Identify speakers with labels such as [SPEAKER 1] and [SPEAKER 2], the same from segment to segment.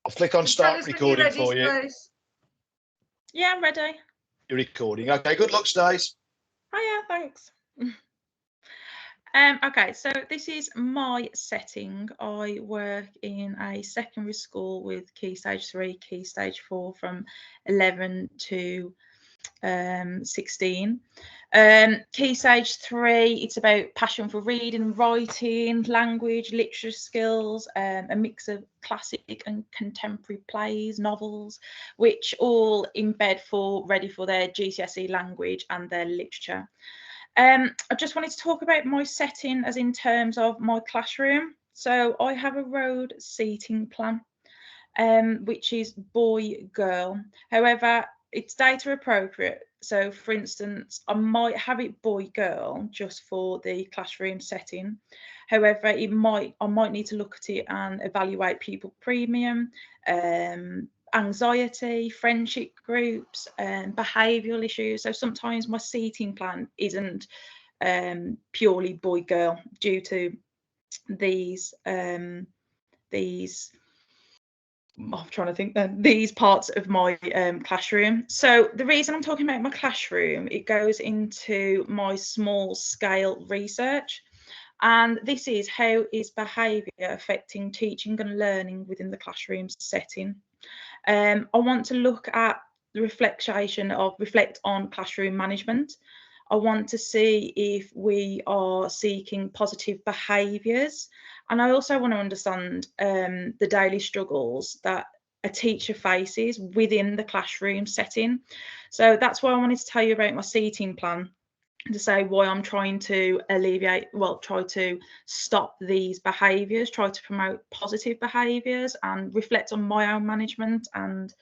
[SPEAKER 1] I'll flick on start recording for you.
[SPEAKER 2] Please. Yeah, I'm ready.
[SPEAKER 1] You're recording. Okay, good luck, Stacey.
[SPEAKER 2] Hiya, thanks. Okay, so this is my setting. I work in a secondary school with Key Stage 3, Key Stage 4 from 11 to 16. Key Stage 3, it's about passion for reading, writing, language, literature skills, a mix of classic and contemporary plays, novels, which all embed ready for their GCSE language and their literature. I just wanted to talk about my setting as in terms of my classroom. So I have a road seating plan, which is boy, girl. However, it's data appropriate. So for instance, I might have it boy, girl just for the classroom setting. However, I might need to look at it and evaluate pupil premium, anxiety, friendship groups, and behavioural issues. So sometimes my seating plan isn't purely boy girl due to these I'm trying to think these parts of my classroom. So the reason I'm talking about my classroom, it goes into my small scale research. And this is how is behaviour affecting teaching and learning within the classroom setting. I want to look at the reflect on classroom management. I want to see if we are seeking positive behaviours. And I also want to understand the daily struggles that a teacher faces within the classroom setting. So that's why I wanted to tell you about my seating plan, to say why I'm trying to try to stop these behaviours, try to promote positive behaviours and reflect on my own management and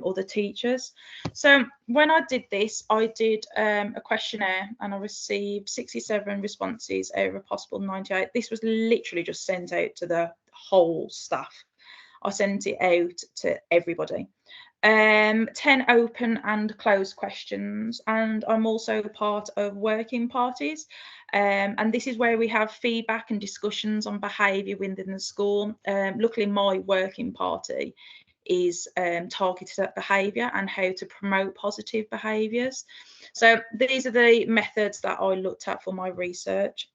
[SPEAKER 2] other teachers. So when I did this, I did a questionnaire and I received 67 responses out of a possible 98. This was literally just sent out to the whole staff. I sent it out to everybody. 10 open and closed questions, and I'm also part of working parties, and this is where we have feedback and discussions on behaviour within the school. Luckily my working party is targeted at behaviour and how to promote positive behaviours. So these are the methods that I looked at for my research.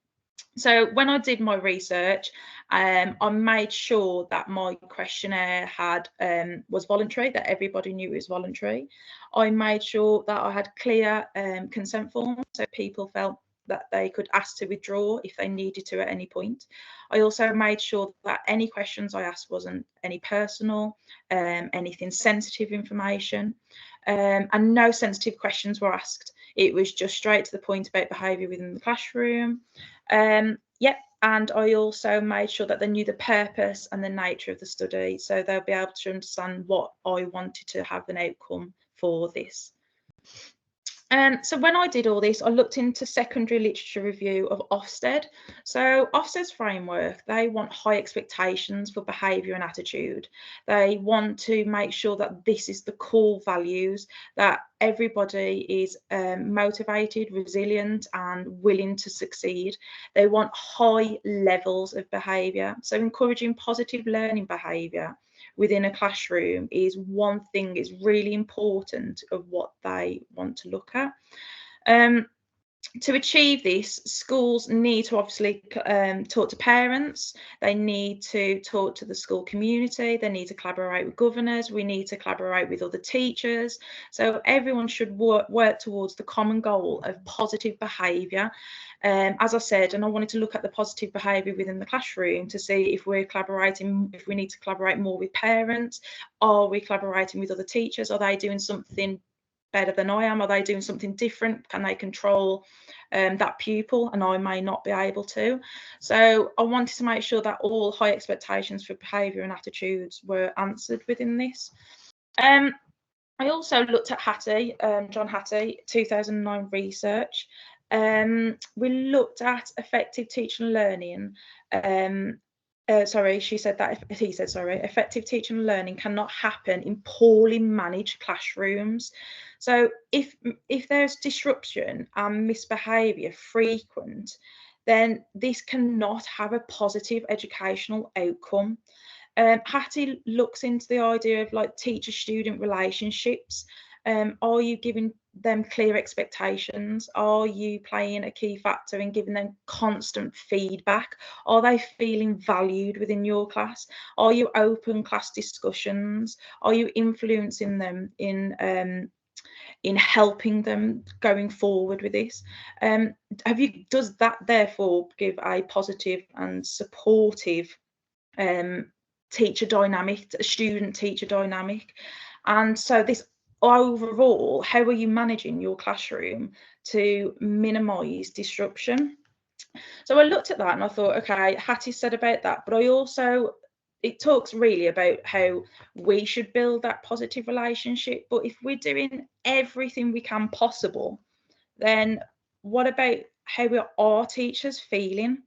[SPEAKER 2] So when I did my research, I made sure that my questionnaire was voluntary, that everybody knew it was voluntary. I made sure that I had clear consent forms, so people felt that they could ask to withdraw if they needed to at any point. I also made sure that any questions I asked wasn't any personal, anything sensitive information, and no sensitive questions were asked. It was just straight to the point about behaviour within the classroom. And I also made sure that they knew the purpose and the nature of the study, so they'll be able to understand what I wanted to have an outcome for this. So when I did all this, I looked into secondary literature review of Ofsted. So Ofsted's framework, they want high expectations for behaviour and attitude. They want to make sure that this is the core values, that everybody is motivated, resilient and willing to succeed. They want high levels of behaviour. So encouraging positive learning behaviour within a classroom is one thing, is really important of what they want to look at. To achieve this, schools need to obviously talk to parents, they need to talk to the school community, they need to collaborate with governors, we need to collaborate with other teachers. So everyone should work towards the common goal of positive behaviour. As I said, and I wanted to look at the positive behaviour within the classroom to see if we're collaborating, if we need to collaborate more with parents, are we collaborating with other teachers, are they doing something better than I am, are they doing something different, can they control that pupil and I may not be able to. So I wanted to make sure that all high expectations for behaviour and attitudes were answered within this. I also looked at Hattie, John Hattie 2009 research. We looked at effective teaching and learning. Effective teaching and learning cannot happen in poorly managed classrooms. So if there's disruption and misbehaviour frequent, then this cannot have a positive educational outcome. Hattie looks into the idea of like teacher-student relationships. Are you giving them clear expectations? Are you playing a key factor in giving them constant feedback? Are they feeling valued within your class? Are you open class discussions? Are you influencing them in helping them going forward with this? Does that therefore give a positive and supportive teacher dynamic, student teacher dynamic? And so this overall, how are you managing your classroom to minimize disruption? So I looked at that and I thought, okay, Hattie said about that, but I also, it talks really about how we should build that positive relationship. But if we're doing everything we can possible, then what about how are teachers feeling?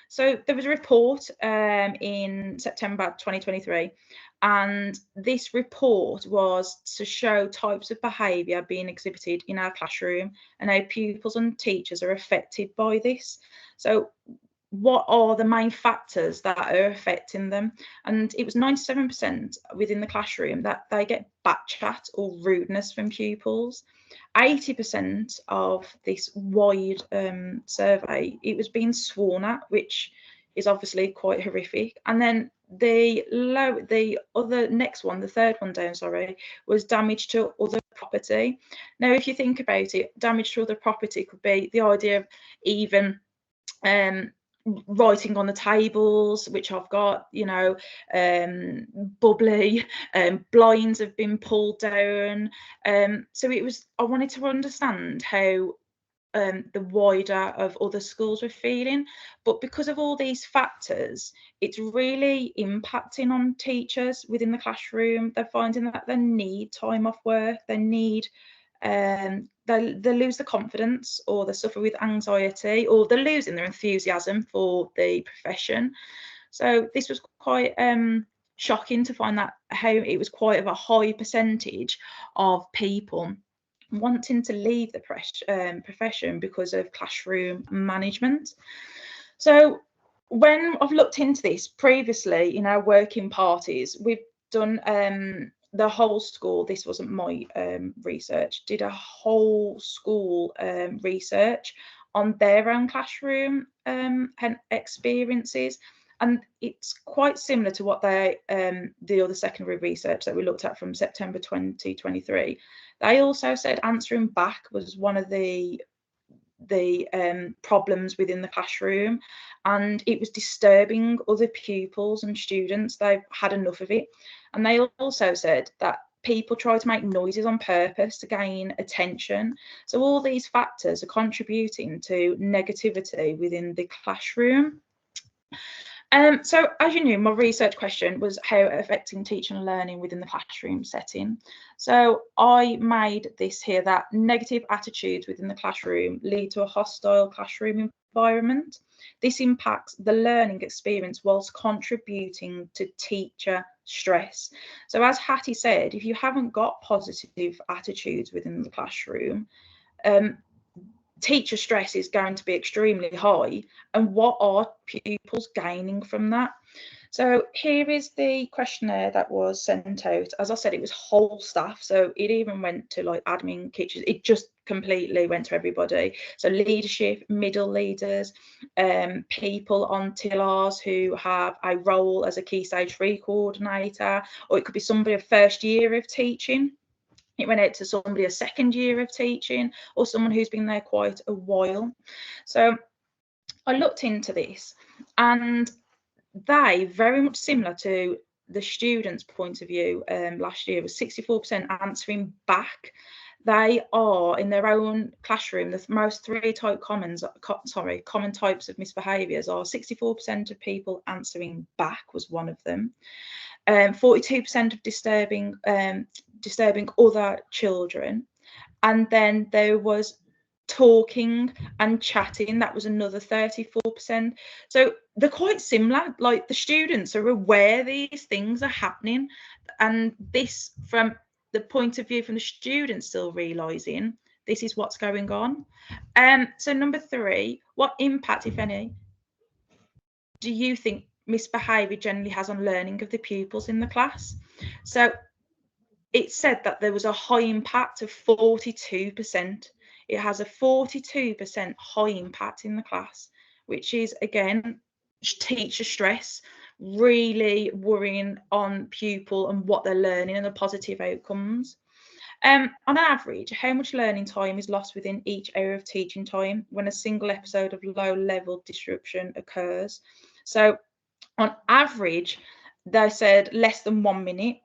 [SPEAKER 2] So there was a report in September 2023, and this report was to show types of behaviour being exhibited in our classroom and how pupils and teachers are affected by this. So what are the main factors that are affecting them? And it was 97% within the classroom that they get backchat or rudeness from pupils. 80% of this wide survey, it was being sworn at, which is obviously quite horrific. And then the third one down, sorry, was damage to other property. Now, if you think about it, damage to other property could be the idea of even writing on the tables, which I've got, you know, bubbly, blinds have been pulled down. So it was, I wanted to understand how the wider of other schools were feeling, but because of all these factors, it's really impacting on teachers within the classroom. They're finding that they need time off work, they need they lose the confidence, or they suffer with anxiety, or they're losing their enthusiasm for the profession. So this was quite shocking to find that how it was quite of a high percentage of people wanting to leave the profession because of classroom management. So when I've looked into this previously in our working parties, we've done the whole school, this wasn't my research, did a whole school research on their own classroom experiences. And it's quite similar to what the other secondary research that we looked at from September 2023. They also said answering back was one of the problems within the classroom, and it was disturbing other pupils and students. They've had enough of it. And they also said that people try to make noises on purpose to gain attention. So all these factors are contributing to negativity within the classroom. So as you knew, my research question was how affecting teaching and learning within the classroom setting. So I made this here, that negative attitudes within the classroom lead to a hostile classroom environment. This impacts the learning experience whilst contributing to teacher stress. So as Hattie said, if you haven't got positive attitudes within the classroom, teacher stress is going to be extremely high. And what are pupils gaining from that? So here is the questionnaire that was sent out. As I said, it was whole staff, so it even went to like admin, kitchens. It just completely went to everybody. So leadership, middle leaders, people on TILRs who have a role as a Key Stage 3 coordinator, or it could be somebody of first year of teaching. It went out to somebody a second year of teaching, or someone who's been there quite a while. So I looked into this, and they, very much similar to the students' point of view last year, was 64% answering back. They are in their own classroom, the most common types of misbehaviours are 64% of people answering back was one of them. 42% of disturbing other children, and then there was talking and chatting, that was another 34%. So they're quite similar, like the students are aware these things are happening, and this, from the point of view from the students, still realizing this is what's going on. So number 3, what impact, if any, do you think misbehaviour generally has on learning of the pupils in the class. So it said that there was a high impact of 42%. It has a 42% high impact in the class, which is, again, teacher stress, really worrying on pupil and what they're learning and the positive outcomes. On average, how much learning time is lost within each hour of teaching time when a single episode of low-level disruption occurs? So on average, they said less than 1 minute,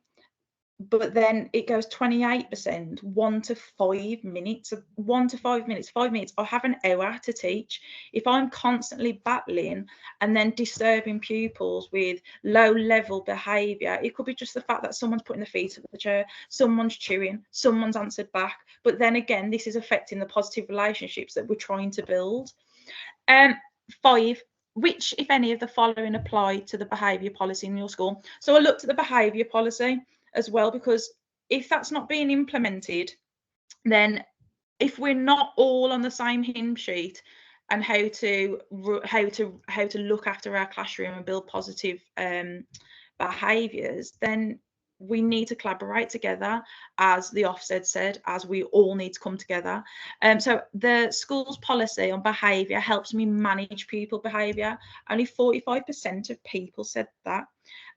[SPEAKER 2] but then it goes 28%, 1 to 5 minutes. 1 to 5 minutes, 5 minutes. I have an hour to teach. If I'm constantly battling and then disturbing pupils with low-level behaviour, it could be just the fact that someone's putting their feet up the chair, someone's chewing, someone's answered back. But then again, this is affecting the positive relationships that we're trying to build. 5. Which, if any, of the following apply to the behaviour policy in your school? So I looked at the behaviour policy as well, because if that's not being implemented, then if we're not all on the same hymn sheet and how to look after our classroom and build positive behaviours, then we need to collaborate together, as the Ofsted said, as we all need to come together. So the school's policy on behaviour helps me manage pupil behaviour. Only 45% of people said that,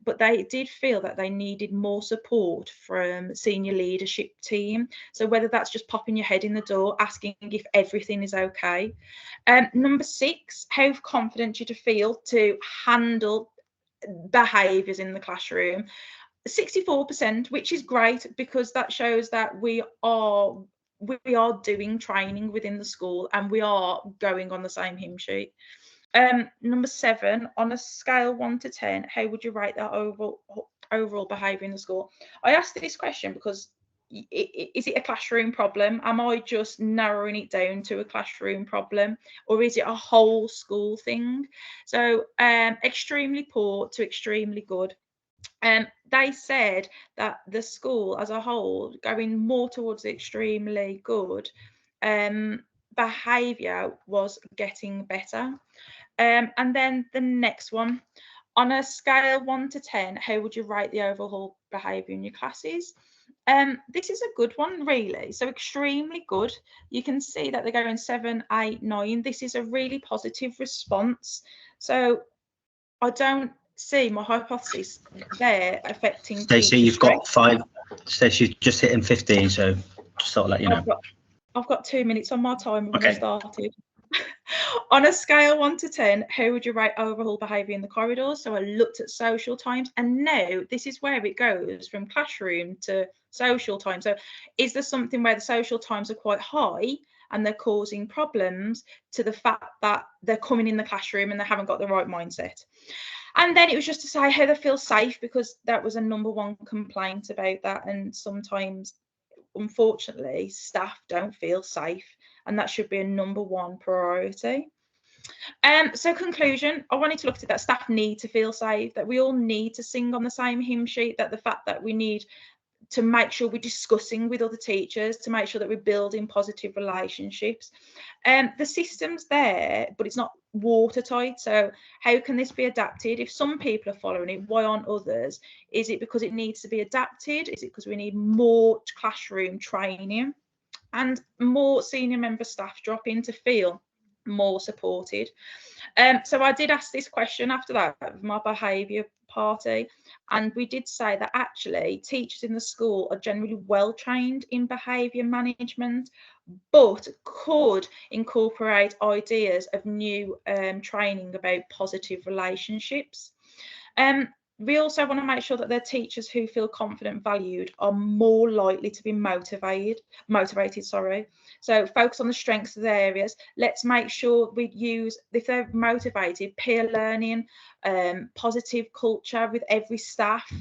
[SPEAKER 2] but they did feel that they needed more support from senior leadership team. So whether that's just popping your head in the door, asking if everything is okay. Number 6, how confident you to feel to handle behaviours in the classroom. 64%, which is great, because that shows that we are doing training within the school and we are going on the same hymn sheet. Number 7, on a scale 1 to 10, how would you rate that overall behaviour in the school? I asked this question because is it a classroom problem? Am I just narrowing it down to a classroom problem, or is it a whole school thing? So extremely poor to extremely good. They said that the school as a whole going more towards extremely good. Behaviour was getting better. And then the next one, on a scale 1 to 10, how would you rate the overall behaviour in your classes? This is a good one, really. So extremely good. You can see that they're going 7, 8, 9. This is a really positive response. So I don't see my hypothesis there affecting.
[SPEAKER 3] Stacey, you've got 5. Stacey, just hitting 15, so just thought I'd let you know.
[SPEAKER 2] I've got 2 minutes on my timer when I started. On a scale 1 to 10, how would you rate overall behaviour in the corridors? So I looked at social times, and now this is where it goes from classroom to social time. So is there something where the social times are quite high and they're causing problems, to the fact that they're coming in the classroom and they haven't got the right mindset? And then it was just to say how they feel safe, because that was a number 1 complaint about that. And sometimes, unfortunately, staff don't feel safe, and that should be a number 1 priority. So conclusion, I wanted to look at that staff need to feel safe, that we all need to sing on the same hymn sheet, that the fact that we need to make sure we're discussing with other teachers, to make sure that we're building positive relationships. The system's there, but it's not watertight. So how can this be adapted? If some people are following it, why aren't others? Is it because it needs to be adapted? Is it because we need more classroom training and more senior member staff drop in to feel more supported? So I did ask this question after that of my behaviour party, and we did say that actually teachers in the school are generally well trained in behaviour management, but could incorporate ideas of new training about positive relationships. We also want to make sure that their teachers who feel confident, valued, are more likely to be motivated. So focus on the strengths of the areas. Let's make sure we use, if they're motivated, peer learning, positive culture with every staff,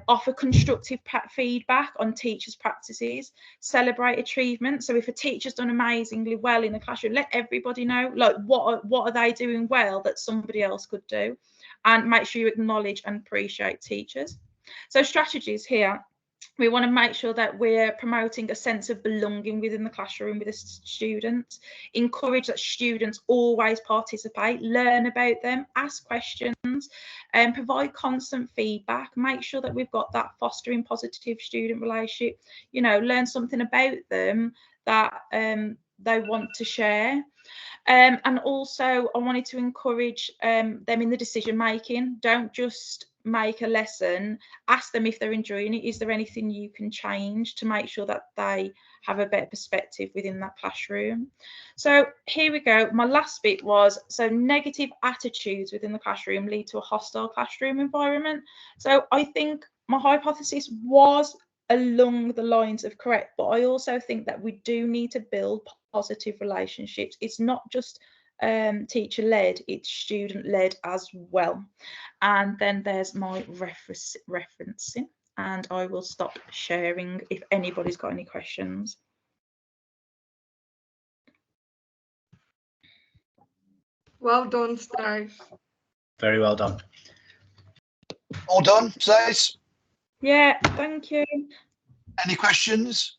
[SPEAKER 2] offer constructive feedback on teachers' practices, celebrate achievement. So if a teacher's done amazingly well in the classroom, let everybody know, like, what are they doing well that somebody else could do, and make sure you acknowledge and appreciate teachers. So strategies here. We want to make sure that we're promoting a sense of belonging within the classroom with the students, encourage that students always participate, learn about them, ask questions, and provide constant feedback, make sure that we've got that fostering positive student relationship, you know, learn something about them that they want to share. And also I wanted to encourage them in the decision making. Don't just make a lesson, ask them if they're enjoying it. Is there anything you can change to make sure that they have a better perspective within that classroom? So here we go. My last bit was, so negative attitudes within the classroom lead to a hostile classroom environment. So I think my hypothesis was along the lines of correct, but I also think that we do need to build positive relationships. It's not just teacher-led, it's student-led as well. And then there's my referencing, and I will stop sharing if anybody's got any questions.
[SPEAKER 4] Well done, Stacey.
[SPEAKER 3] Very well done.
[SPEAKER 1] All done, Stacey?
[SPEAKER 2] Yeah, thank you.
[SPEAKER 1] Any questions?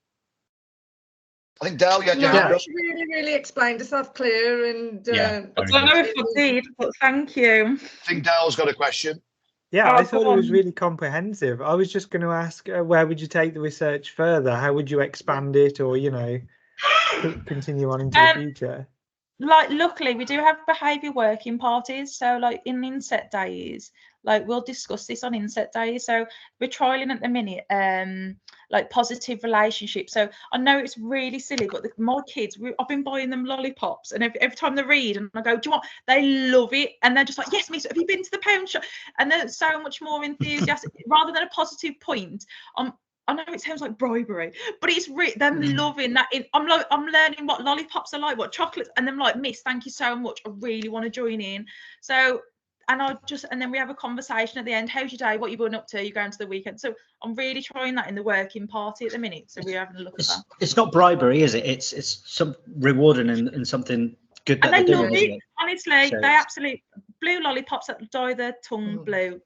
[SPEAKER 1] I think Dal, you had your
[SPEAKER 4] No,
[SPEAKER 1] hand up.
[SPEAKER 4] she really explained herself clear, and
[SPEAKER 3] Yeah,
[SPEAKER 2] I don't know if I did, but thank you.
[SPEAKER 1] I think Dal's got a question.
[SPEAKER 5] Yeah,
[SPEAKER 2] Oh,
[SPEAKER 5] I thought
[SPEAKER 2] go
[SPEAKER 5] it was
[SPEAKER 2] on.
[SPEAKER 5] really comprehensive. I was just going to ask, where would you take the research further? How would you expand it, or, you know, continue on into the future?
[SPEAKER 2] Like, luckily we do have behaviour working parties, so like in inset days, like we'll discuss this on inset days. So we're trialing at the minute like positive relationships. So I know it's really silly, but my kids, I've been buying them lollipops, and every time they read and I go, do you want, they love it, and they're just like, yes miss, have you been to the pound shop? And they're so much more enthusiastic. Rather than a positive point, I know it sounds like bribery, but it's them loving that. I'm learning what lollipops are like, what chocolates, and them like, miss, thank you so much, I really want to join in. So, and then we have a conversation at the end. How's your day? What you going up to? You going to the weekend? So I'm really trying that in the working party at the minute. So we're having a look at that.
[SPEAKER 3] It's not bribery, is it? It's some rewarding and something good that
[SPEAKER 2] And they
[SPEAKER 3] they're
[SPEAKER 2] love
[SPEAKER 3] doing.
[SPEAKER 2] it, honestly.
[SPEAKER 3] So
[SPEAKER 2] they absolutely blue lollipops that dye their tongue blue.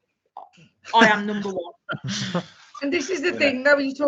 [SPEAKER 2] I am number one.
[SPEAKER 4] this is the thing, though, when you talk